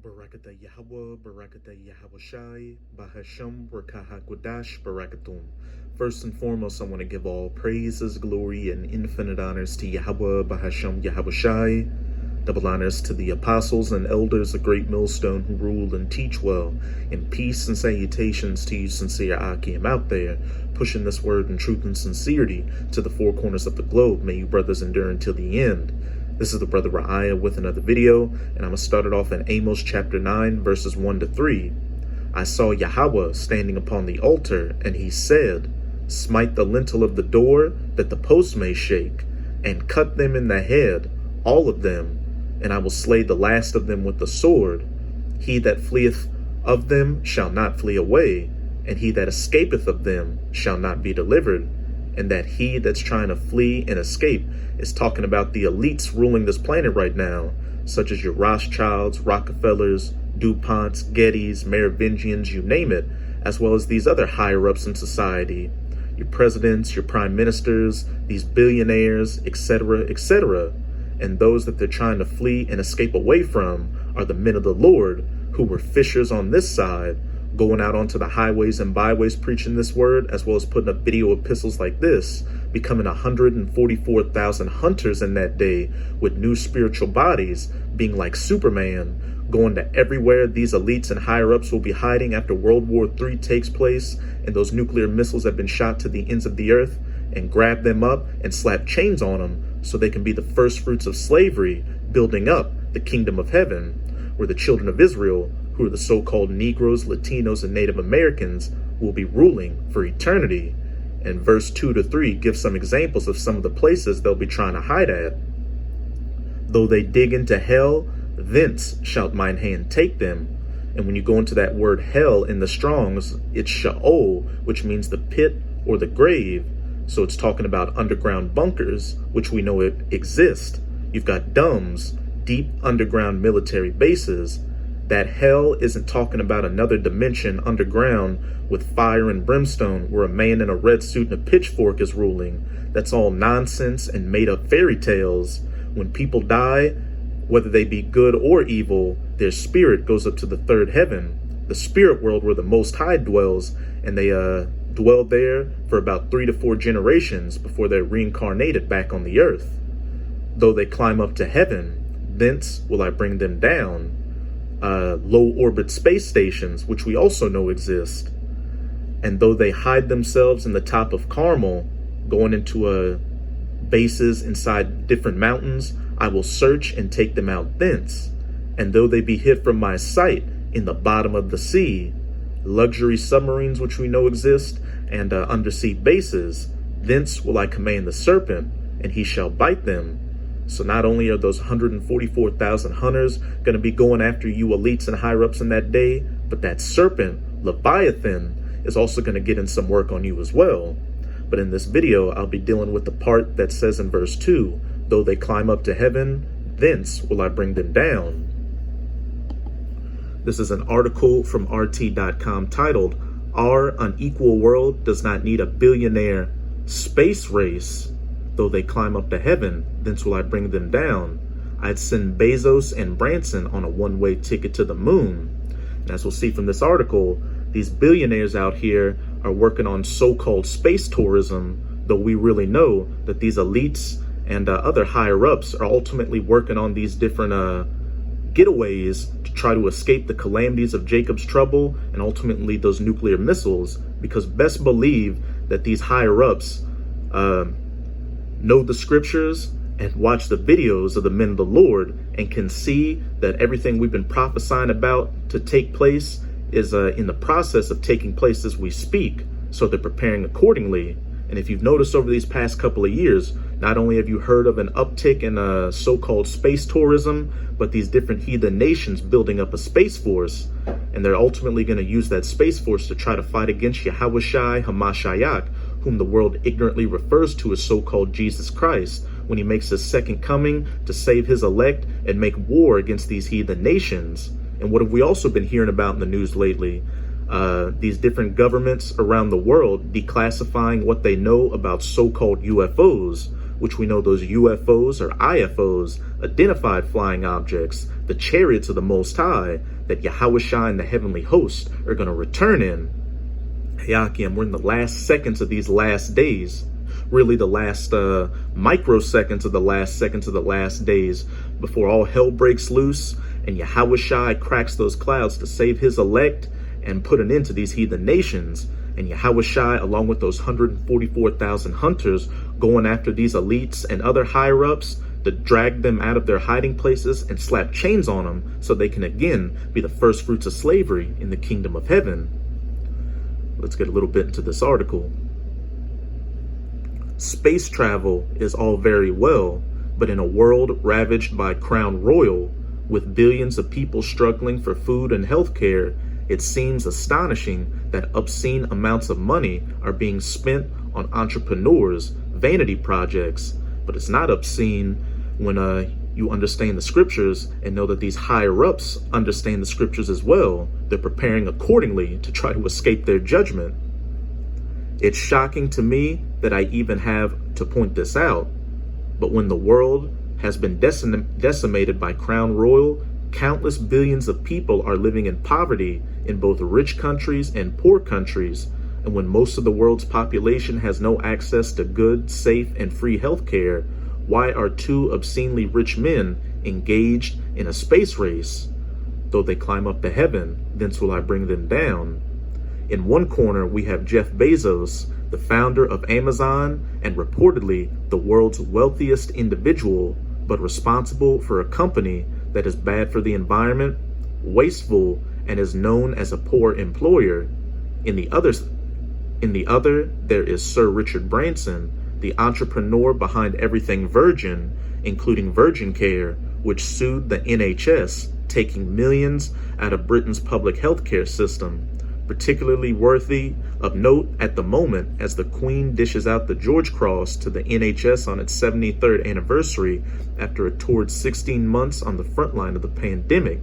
Barakata Yahweh, Barakata Yahweh Bahasham, Rakahakwadash, Barakatum. First and foremost, I want to give all praises, glory, and infinite honors to Yahweh, Bahasham, Yahweh. Double honors to the apostles and elders of Great Millstone who rule and teach well. And peace and salutations to you sincere Akim out there, pushing this word in truth and sincerity to the four corners of the globe. May you brothers endure until the end. This is the brother Ra'aya with another video, and I'm going to start it off in Amos chapter 9, verses 1 to 3. I saw Yahweh standing upon the altar, and he said, Smite the lintel of the door, that the posts may shake, and cut them in the head, all of them, and I will slay the last of them with the sword. He that fleeth of them shall not flee away, and he that escapeth of them shall not be delivered. And that he that's trying to flee and escape is talking about the elites ruling this planet right now, such as your Rothschilds, Rockefellers, DuPonts, Gettys, Merovingians, you name it, as well as these other higher-ups in society, your presidents, your prime ministers, these billionaires, etc., etc. And those that they're trying to flee and escape away from are the men of the Lord, who were fishers on this side, going out onto the highways and byways preaching this word, as well as putting up video epistles like this, becoming 144,000 hunters in that day with new spiritual bodies, being like Superman, going to everywhere these elites and higher-ups will be hiding after World War III takes place and those nuclear missiles have been shot to the ends of the earth, and grab them up and slap chains on them so they can be the first fruits of slavery, building up the kingdom of heaven, where the children of Israel, who are the so-called Negroes, Latinos, and Native Americans, will be ruling for eternity. And verse 2 to 3 gives some examples of some of the places they'll be trying to hide at. Though they dig into hell, thence shall mine hand take them. And when you go into that word hell in the Strongs, it's Sheol, which means the pit or the grave. So it's talking about underground bunkers, which we know exist. You've got DUMBs, deep underground military bases. That hell isn't talking about another dimension underground with fire and brimstone where a man in a red suit and a pitchfork is ruling. That's all nonsense and made up fairy tales. When people die, whether they be good or evil, their spirit goes up to the third heaven, the spirit world where the Most High dwells, and they dwell there for about 3 to 4 generations before they're reincarnated back on the earth. Though they climb up to heaven, thence will I bring them down. Low orbit space stations, which we also know exist. And though they hide themselves in the top of Carmel, going into bases inside different mountains, I will search and take them out thence. And though they be hid from my sight in the bottom of the sea, luxury submarines which we know exist, and undersea bases, thence will I command the serpent, and he shall bite them. So not only are those 144,000 hunters going to be going after you elites and higher-ups in that day, but that serpent, Leviathan, is also going to get in some work on you as well. But in this video, I'll be dealing with the part that says in verse 2, though they climb up to heaven, thence will I bring them down. This is an article from RT.com titled, Our Unequal World Does Not Need a Billionaire Space Race. Though they climb up to heaven, thence will I bring them down. I'd send Bezos and Branson on a one-way ticket to the moon. And as we'll see from this article, these billionaires out here are working on so-called space tourism, though we really know that these elites and other higher-ups are ultimately working on these different getaways to try to escape the calamities of Jacob's trouble and ultimately those nuclear missiles, because best believe that these higher-ups know the scriptures and watch the videos of the men of the Lord and can see that everything we've been prophesying about to take place is in the process of taking place as we speak. So they're preparing accordingly. And if you've noticed over these past couple of years, not only have you heard of an uptick in so-called space tourism, but these different heathen nations building up a space force. And they're ultimately going to use that space force to try to fight against Yahushai Hamashiach, whom the world ignorantly refers to as so-called Jesus Christ, when he makes his second coming to save his elect and make war against these heathen nations. And what have we also been hearing about in the news lately? These different governments around the world declassifying what they know about so-called UFOs, which we know those UFOs or IFOs, identified flying objects, the chariots of the Most High, that Yahawashi and the heavenly host are going to return in. Hayakim, we're in the last seconds of these last days, really the last microseconds of the last seconds of the last days, before all hell breaks loose and Yahawashi cracks those clouds to save his elect and put an end to these heathen nations. And Yahawashi, along with those 144,000 hunters, going after these elites and other higher-ups to drag them out of their hiding places and slap chains on them so they can again be the first fruits of slavery in the kingdom of heaven. Let's get a little bit into this article. Space travel is all very well, but in a world ravaged by Crown Royal, with billions of people struggling for food and health care, it seems astonishing that obscene amounts of money are being spent on entrepreneurs, vanity projects. But it's not obscene when you understand the scriptures and know that these higher-ups understand the scriptures as well. They're preparing accordingly to try to escape their judgment. It's shocking to me that I even have to point this out, but when the world has been decimated by Crown Royal, countless billions of people are living in poverty in both rich countries and poor countries, and when most of the world's population has no access to good, safe, and free health care, why are two obscenely rich men engaged in a space race? Though they climb up to heaven, thence will I bring them down. In one corner, we have Jeff Bezos, the founder of Amazon and reportedly the world's wealthiest individual, but responsible for a company that is bad for the environment, wasteful, and is known as a poor employer. In the other, there is Sir Richard Branson, the entrepreneur behind everything Virgin, including Virgin Care, which sued the NHS, taking millions out of Britain's public healthcare system. Particularly worthy of note at the moment as the Queen dishes out the George Cross to the NHS on its 73rd anniversary after it toured 16 months on the front line of the pandemic.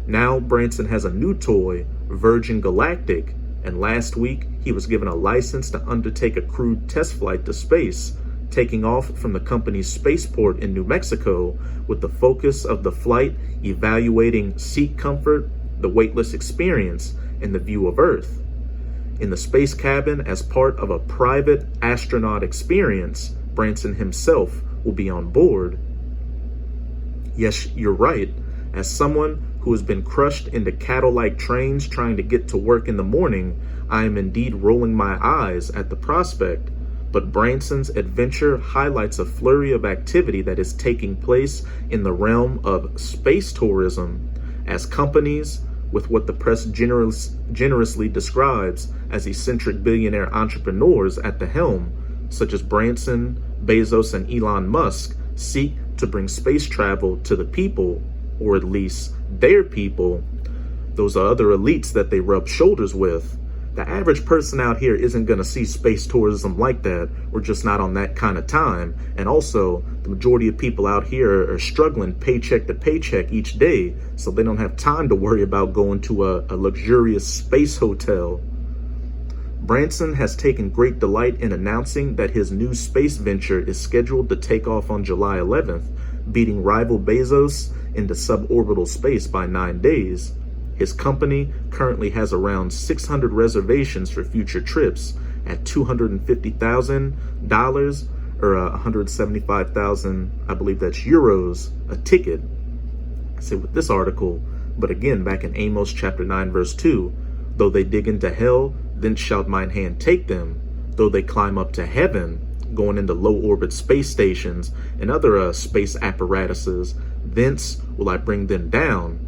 Now Branson has a new toy, Virgin Galactic, and last week he was given a license to undertake a crewed test flight to space, taking off from the company's spaceport in New Mexico, with the focus of the flight evaluating seat comfort, the weightless experience, and the view of Earth. In the space cabin, as part of a private astronaut experience, Branson himself will be on board. Yes, you're right. As someone who has been crushed into cattle-like trains trying to get to work in the morning, I am indeed rolling my eyes at the prospect. But Branson's adventure highlights a flurry of activity that is taking place in the realm of space tourism, as companies with what the press generously describes as eccentric billionaire entrepreneurs at the helm, such as Branson, Bezos, and Elon Musk, seek to bring space travel to the people, or at least their people. Those are other elites that they rub shoulders with. The average person out here isn't going to see space tourism like that. We're just not on that kind of time. And also, the majority of people out here are struggling paycheck to paycheck each day, so they don't have time to worry about going to a luxurious space hotel. Branson has taken great delight in announcing that his new space venture is scheduled to take off on July 11th, beating rival Bezos into suborbital space by 9 days. His company currently has around 600 reservations for future trips at $250,000 or 175,000, I believe that's euros, a ticket. I say with this article, but again, back in Amos chapter 9, verse 2, though they dig into hell, then shall mine hand take them. Though they climb up to heaven, going into low orbit space stations and other space apparatuses, thence will I bring them down.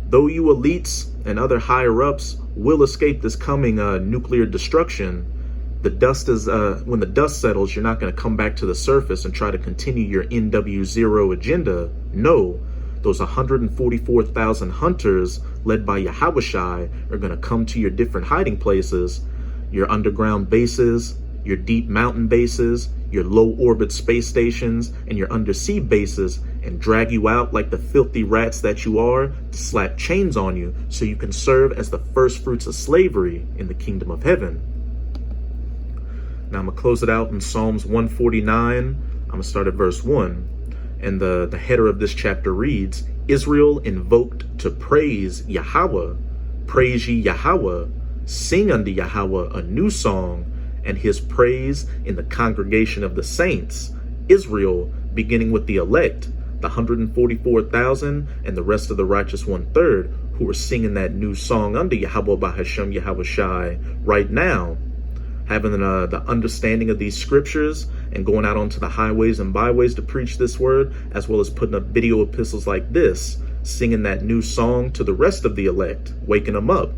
Though you elites and other higher-ups will escape this coming nuclear destruction, the dust is when the dust settles, you're not going to come back to the surface and try to continue your NW0 agenda. No, those 144,000 hunters led by Yahawashi are going to come to your different hiding places, your underground bases, your deep mountain bases, your low orbit space stations, and your undersea bases, and drag you out like the filthy rats that you are to slap chains on you so you can serve as the first fruits of slavery in the kingdom of heaven. Now I'm going to close it out in Psalms 149. I'm going to start at verse 1. And the header of this chapter reads, Israel invoked to praise Yahweh. Praise ye Yahweh. Sing unto Yahweh a new song, and his praise in the congregation of the saints. Israel, beginning with the elect, the 144,000, and the rest of the righteous 1/3, who are singing that new song unto Yahweh Bahashem Yahweh Shai right now, having the understanding of these scriptures and going out onto the highways and byways to preach this word, as well as putting up video epistles like this, singing that new song to the rest of the elect, waking them up.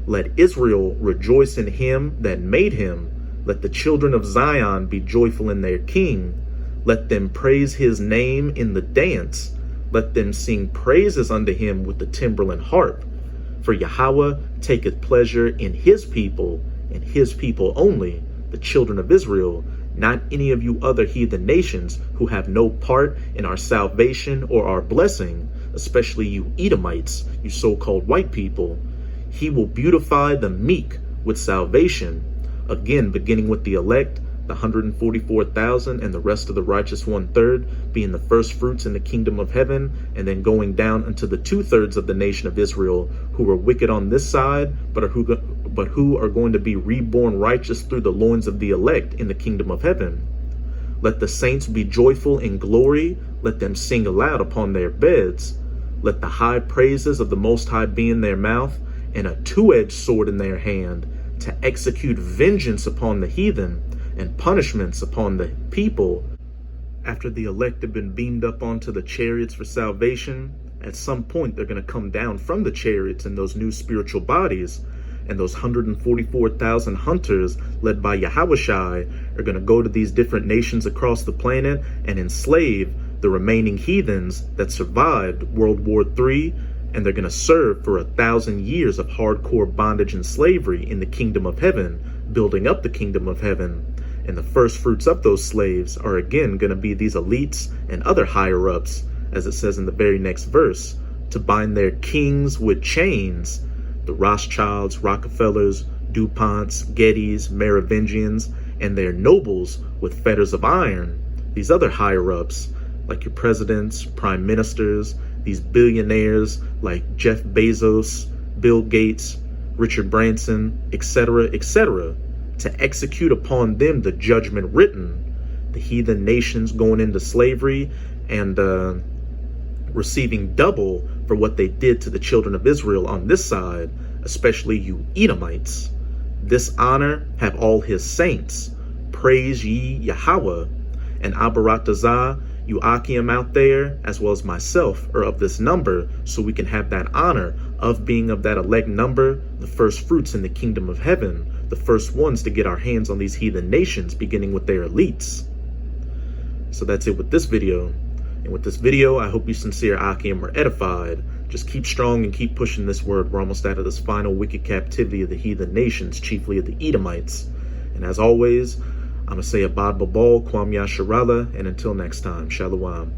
Let Israel rejoice in him that made him. Let the children of Zion be joyful in their king. Let them praise his name in the dance. Let them sing praises unto him with the timbrel and harp. For Yahweh taketh pleasure in his people, and his people only, the children of Israel, not any of you other heathen nations who have no part in our salvation or our blessing, especially you Edomites, you so-called white people. He will beautify the meek with salvation. Again, beginning with the elect, the 144,000, and the rest of the righteous 1/3, being the first fruits in the kingdom of heaven, and then going down unto the 2/3 of the nation of Israel, who are wicked on this side, but who are going to be reborn righteous through the loins of the elect in the kingdom of heaven. Let the saints be joyful in glory. Let them sing aloud upon their beds. Let the high praises of the Most High be in their mouth, and a two-edged sword in their hand, to execute vengeance upon the heathen and punishments upon the people. After the elect have been beamed up onto the chariots for salvation, at some point they're going to come down from the chariots in those new spiritual bodies, and those 144,000 hunters led by Yahushai are going to go to these different nations across the planet and enslave the remaining heathens that survived World War III, and they're going to serve for 1,000 years of hardcore bondage and slavery in the kingdom of heaven, building up the kingdom of heaven. And the first fruits of those slaves are again going to be these elites and other higher ups, as it says in the very next verse, to bind their kings with chains. The Rothschilds, Rockefellers, DuPonts, Gettys, Merovingians, and their nobles with fetters of iron. These other higher ups, like your presidents, prime ministers, these billionaires like Jeff Bezos, Bill Gates, Richard Branson, etc., to execute upon them the judgment written. The heathen nations going into slavery and receiving double for what they did to the children of Israel on this side, especially you Edomites. This honor have all his saints. Praise ye Yahweh. And Abaratazah, you Akim out there, as well as myself, are of this number, so we can have that honor of being of that elect number, the first fruits in the kingdom of heaven, the first ones to get our hands on these heathen nations, beginning with their elites. So that's it with this video. And with this video, I hope you sincere Akim were edified. Just keep strong and keep pushing this word. We're almost out of this final wicked captivity of the heathen nations, chiefly of the Edomites. And as always, I'm going to say Abad Babal, Kwam Yasharala, and until next time, Shalom.